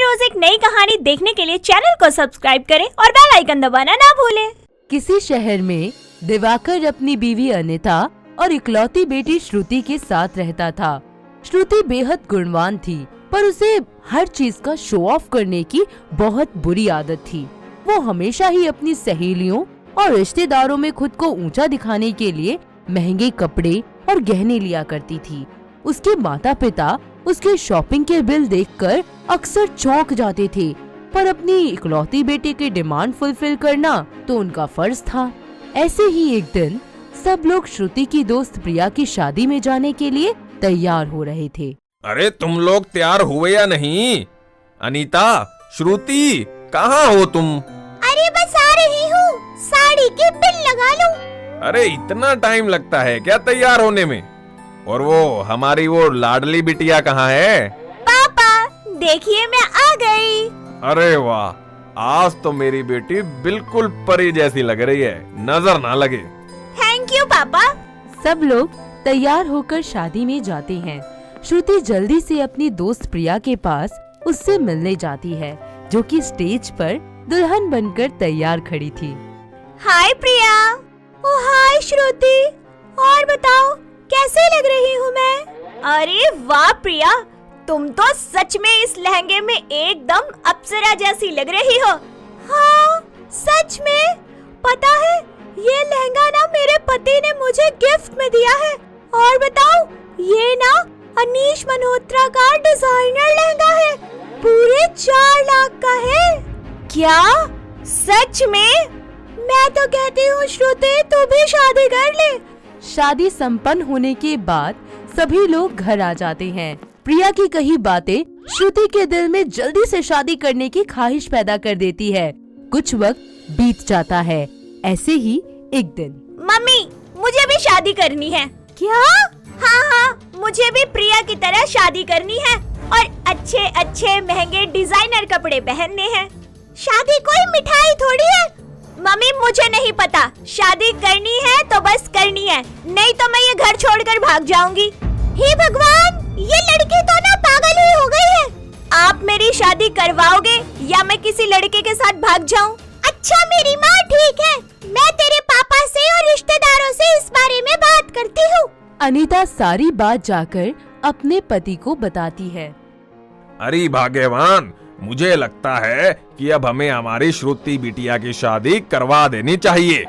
रोज एक नई कहानी देखने के लिए चैनल को सब्सक्राइब करें और बेल आइकन दबाना ना भूलें। किसी शहर में दिवाकर अपनी बीवी अनिता और इकलौती बेटी श्रुति के साथ रहता था। श्रुति बेहद गुणवान थी, पर उसे हर चीज का शो ऑफ करने की बहुत बुरी आदत थी। वो हमेशा ही अपनी सहेलियों और रिश्तेदारों में खुद को ऊंचा दिखाने के लिए महंगे कपड़े और गहने लिया करती थी। उसके माता पिता उसके शॉपिंग के बिल देखकर अक्सर चौंक जाते थे, पर अपनी इकलौती बेटी की डिमांड फुलफिल करना तो उनका फर्ज था। ऐसे ही एक दिन सब लोग श्रुति की दोस्त प्रिया की शादी में जाने के लिए तैयार हो रहे थे। अरे तुम लोग तैयार हुए या नहीं? अनीता, श्रुति, कहाँ हो तुम? अरे बस आ रही हूँ, साड़ी के बिल लगा लो। अरे इतना टाइम लगता है क्या तैयार होने में? और वो हमारी वो लाडली बिटिया कहाँ है? पापा देखिए मैं आ गई। अरे वाह, आज तो मेरी बेटी बिल्कुल परी जैसी लग रही है, नजर ना लगे। थैंक यू पापा। सब लोग तैयार होकर शादी में जाते हैं। श्रुति जल्दी से अपनी दोस्त प्रिया के पास उससे मिलने जाती है, जो कि स्टेज पर दुल्हन बनकर तैयार खड़ी थी। हाय प्रिया। ओ हाय श्रुति, और बताओ कैसे लग रही हूँ मैं? अरे वाह प्रिया, तुम तो सच में इस लहंगे में एकदम अप्सरा जैसी लग रही हो। हाँ सच में, पता है ये लहंगा ना मेरे पति ने मुझे गिफ्ट में दिया है। और बताओ ये ना अनीश मल्होत्रा का डिजाइनर लहंगा है, पूरे 4 लाख का है। क्या सच में? मैं तो कहती हूँ श्रुति तू भी शादी कर ले। शादी संपन्न होने के बाद सभी लोग घर आ जाते हैं। प्रिया की कही बातें श्रुति के दिल में जल्दी से शादी करने की ख्वाहिश पैदा कर देती है। कुछ वक्त बीत जाता है। ऐसे ही एक दिन, मम्मी मुझे भी शादी करनी है। क्या? हाँ, मुझे भी प्रिया की तरह शादी करनी है और अच्छे अच्छे महंगे डिजाइनर कपड़े पहनने हैं। शादी कोई मिठाई थोड़ी है। मम्मी मुझे नहीं पता, शादी करनी है तो बस करनी है, नहीं तो मैं ये घर छोड़कर भाग जाऊंगी। हे भगवान, ये लड़की तो ना पागल ही हो गई है। आप मेरी शादी करवाओगे या मैं किसी लड़के के साथ भाग जाऊं? अच्छा मेरी माँ ठीक है, मैं तेरे पापा से और रिश्तेदारों से इस बारे में बात करती हूँ। अनीता सारी बात जाकर अपने पति को बताती है। अरे भाग्यवान, मुझे लगता है कि अब हमें हमारी श्रुति बिटिया की शादी करवा देनी चाहिए।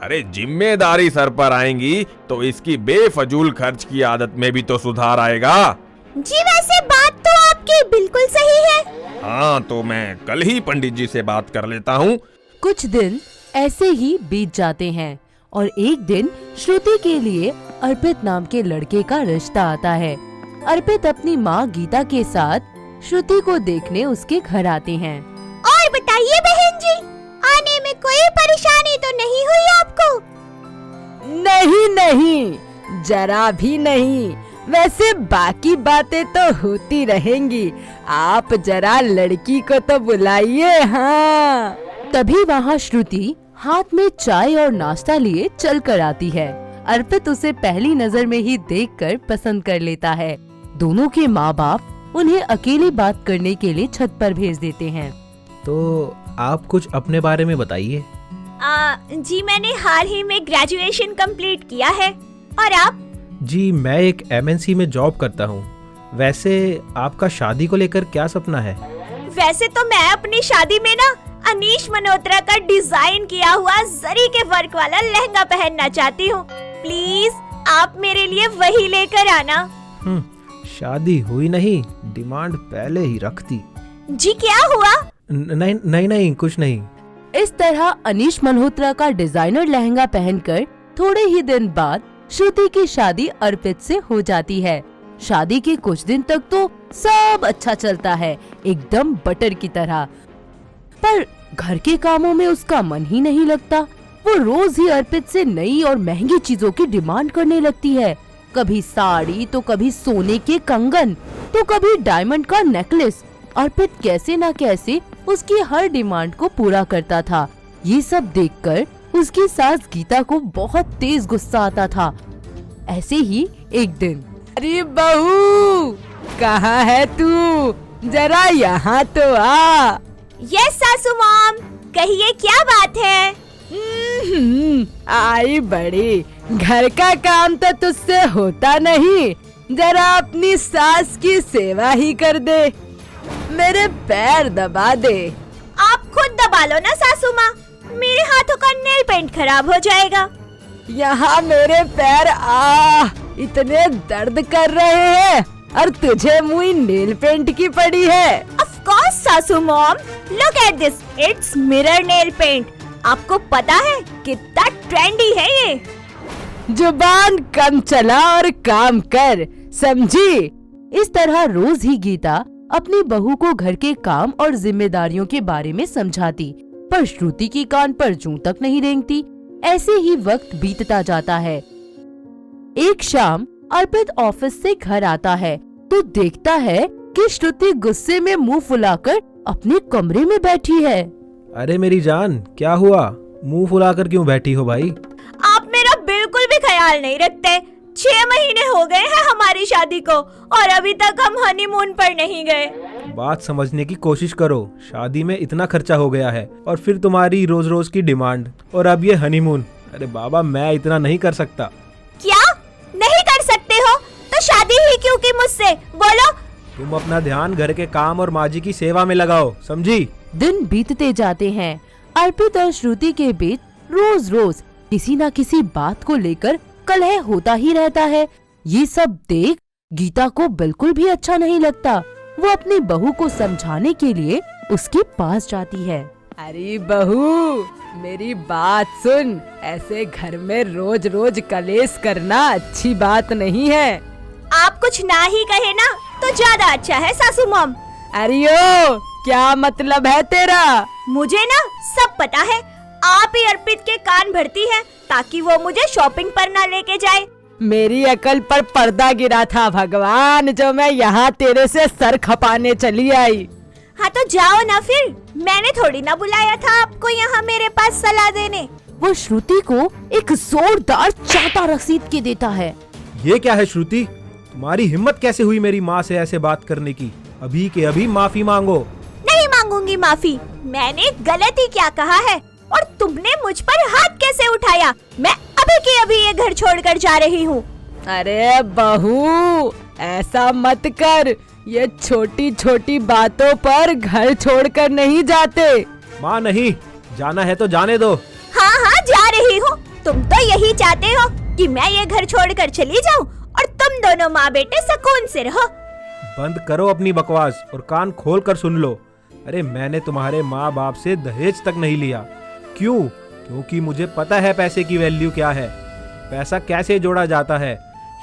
अरे जिम्मेदारी सर पर आएंगी तो इसकी बेफजूल खर्च की आदत में भी तो सुधार आएगा। जी वैसे बात तो आपकी बिल्कुल सही है। हाँ तो मैं कल ही पंडित जी से बात कर लेता हूँ। कुछ दिन ऐसे ही बीत जाते हैं और एक दिन श्रुति के लिए अर्पित नाम के लड़के का रिश्ता आता है। अर्पित अपनी माँ गीता के साथ श्रुति को देखने उसके घर आते हैं। और बताइए बहन जी, आने में कोई परेशानी तो नहीं हुई आपको? नहीं, जरा भी नहीं। वैसे बाकी बातें तो होती रहेंगी। आप जरा लड़की को तो बुलाइए। हाँ। तभी वहाँ श्रुति हाथ में चाय और नाश्ता लिए चल कर आती है। अर्पित उसे पहली नजर में ही देखकर पसंद कर लेता है। दोनों के माँ बाप उन्हें अकेली बात करने के लिए छत पर भेज देते हैं। तो आप कुछ अपने बारे में बताइए। जी मैंने हाल ही में ग्रेजुएशन कंप्लीट किया है। और आप? जी मैं एक MNC में जॉब करता हूँ। वैसे आपका शादी को लेकर क्या सपना है? वैसे तो मैं अपनी शादी में ना अनीश मल्होत्रा का डिजाइन किया हुआ जरी के वर्क वाला लहंगा पहनना चाहती हूँ। प्लीज आप मेरे लिए वही लेकर आना। शादी हुई नहीं, डिमांड पहले ही रखती। जी क्या हुआ? नहीं कुछ नहीं। इस तरह अनीश मल्होत्रा का डिजाइनर लहंगा पहनकर थोड़े ही दिन बाद श्रुति की शादी अर्पित से हो जाती है। शादी के कुछ दिन तक तो सब अच्छा चलता है, एकदम बटर की तरह। पर घर के कामों में उसका मन ही नहीं लगता। वो रोज ही अर्पित से नई और महंगी चीजों की डिमांड करने लगती है। कभी साड़ी तो कभी सोने के कंगन तो कभी डायमंड का नेकलेस। अर्पित कैसे न कैसे उसकी हर डिमांड को पूरा करता था। ये सब देखकर उसकी सास गीता को बहुत तेज गुस्सा आता था। ऐसे ही एक दिन, अरे बहू कहाँ है तू? जरा यहाँ तो आ। यस सासू मॉम, कहिए क्या बात है। आई बड़ी, घर का काम तो तुझसे होता नहीं, जरा अपनी सास की सेवा ही कर दे, मेरे पैर दबा दे। आप खुद दबा लो ना सासू माँ, मेरे हाथों का नेल पेंट खराब हो जाएगा। यहाँ मेरे पैर इतने दर्द कर रहे हैं और तुझे मुई नेल पेंट की पड़ी है। ऑफ कोर्स सासू mom, look at this, it's mirror nail paint. आपको पता है कितना ट्रेंडी है ये। जुबान कम चला और काम कर, समझी। इस तरह रोज ही गीता अपनी बहू को घर के काम और जिम्मेदारियों के बारे में समझाती, पर श्रुति की कान पर जूं तक नहीं रेंगती। ऐसे ही वक्त बीतता जाता है। एक शाम अर्पित ऑफिस से घर आता है तो देखता है कि श्रुति गुस्से में मुंह फुलाकर अपने कमरे में बैठी है। अरे मेरी जान, क्या हुआ? मुंह फुलाकर क्यों बैठी हो भाई? आप मेरा बिल्कुल भी ख्याल नहीं रखते। 6 महीने हो गए हैं हमारी शादी को और अभी तक हम हनीमून पर नहीं गए। बात समझने की कोशिश करो, शादी में इतना खर्चा हो गया है और फिर तुम्हारी रोज रोज की डिमांड और अब ये हनीमून। अरे बाबा, मैं इतना नहीं कर सकता। क्या नहीं कर सकते हो? तो शादी ही क्यों की मुझसे, बोलो। तुम अपना ध्यान घर के काम और माँ जी की सेवा में लगाओ, समझी? दिन बीतते जाते हैं। अर्पित और श्रुति के बीच रोज रोज किसी न किसी बात को लेकर कलह होता ही रहता है। ये सब देख गीता को बिल्कुल भी अच्छा नहीं लगता। वो अपनी बहू को समझाने के लिए उसके पास जाती है। अरे बहू, मेरी बात सुन, ऐसे घर में रोज रोज कलेश करना अच्छी बात नहीं है। आप कुछ ना ही कहे ना तो ज्यादा अच्छा है सासू मॉम। अरे ओ, क्या मतलब है तेरा? मुझे ना सब पता है। आप ही अर्पित के कान भरती है ताकि वो मुझे शॉपिंग पर ना लेके जाए। मेरी अकल पर पर्दा गिरा था भगवान, जो मैं यहाँ तेरे से सर खपाने चली आई। हाँ तो जाओ ना फिर, मैंने थोड़ी ना बुलाया था आपको यहाँ मेरे पास सलाह देने। वो श्रुति को एक जोरदार चाटा रसीद के देता है। ये क्या है श्रुति? तुम्हारी हिम्मत कैसे हुई मेरी माँ से ऐसे बात करने की? अभी के अभी माफी मांगो। नहीं मांगूंगी माफी, मैंने गलती क्या कहा है और तुमने मुझ पर हाथ कैसे उठाया? मैं अभी के अभी ये घर छोड़कर जा रही हूँ। अरे बहू, ऐसा मत कर, ये छोटी छोटी बातों पर घर छोड़कर नहीं जाते। माँ नहीं, जाना है तो जाने दो। हाँ हाँ जा रही हूँ। तुम तो यही चाहते हो कि मैं ये घर छोड़कर चली जाऊँ और तुम दोनों माँ बेटे सुकून से रहो। बंद करो अपनी बकवास और कान खोल कर सुन लो। अरे मैंने तुम्हारे माँ बाप से दहेज तक नहीं लिया। क्यों? क्योंकि मुझे पता है पैसे की वैल्यू क्या है, पैसा कैसे जोड़ा जाता है।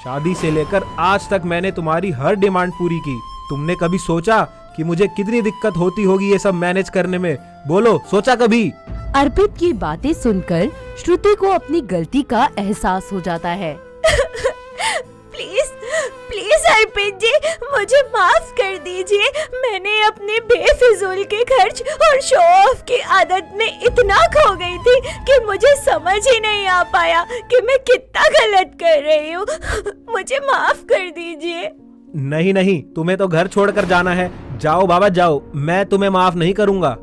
शादी से लेकर आज तक मैंने तुम्हारी हर डिमांड पूरी की। तुमने कभी सोचा कि मुझे कितनी दिक्कत होती होगी ये सब मैनेज करने में? बोलो, सोचा कभी? अर्पित की बातें सुनकर श्रुति को अपनी गलती का एहसास हो जाता है। प्लीज प्लीज अर्पित जी, मुझे माफ कर दीजिए। मैंने अपने बेफिजूल के खर्च और शो ऑफ की आदत में इतना खो गई थी कि मुझे समझ ही नहीं आ पाया कि मैं कितना गलत कर रही हूँ। मुझे माफ कर दीजिए। नहीं नहीं, तुम्हें तो घर छोड़कर जाना है। जाओ बाबा जाओ, मैं तुम्हें माफ नहीं करूँगा।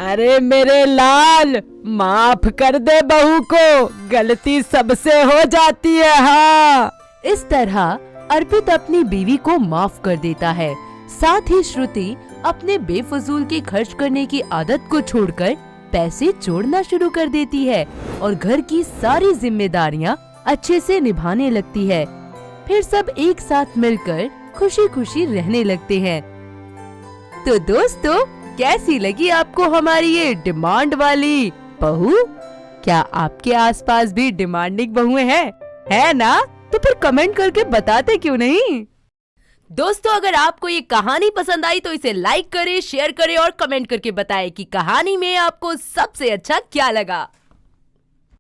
अरे मेरे लाल, माफ कर दे बहू को, गलती सबसे हो जाती है। हाँ, इस तरह अर्पित अपनी बीवी को माफ कर देता है। साथ ही श्रुति अपने बेफजूल के खर्च करने की आदत को छोड़कर पैसे जोड़ना शुरू कर देती है और घर की सारी जिम्मेदारियां अच्छे से निभाने लगती है। फिर सब एक साथ मिलकर खुशी खुशी रहने लगते हैं। तो दोस्तों, कैसी लगी आपको हमारी ये डिमांड वाली बहू? क्या आपके आसपास भी डिमांडिंग बहुएं हैं? है ना? तो फिर कमेंट करके बताते क्यों नहीं? दोस्तों, अगर आपको ये कहानी पसंद आई तो इसे लाइक करें, शेयर करें और कमेंट करके बताएं कि कहानी में आपको सबसे अच्छा क्या लगा।